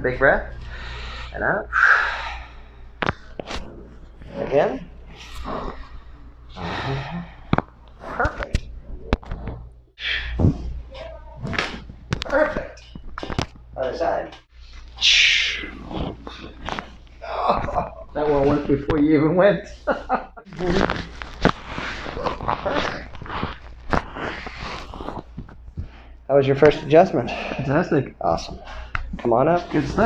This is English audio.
Big breath. And out. Again. Perfect. Perfect. Other side. Oh, that one went before you even went. Perfect. How was your first adjustment? Fantastic. Awesome. Come on up. Good stuff.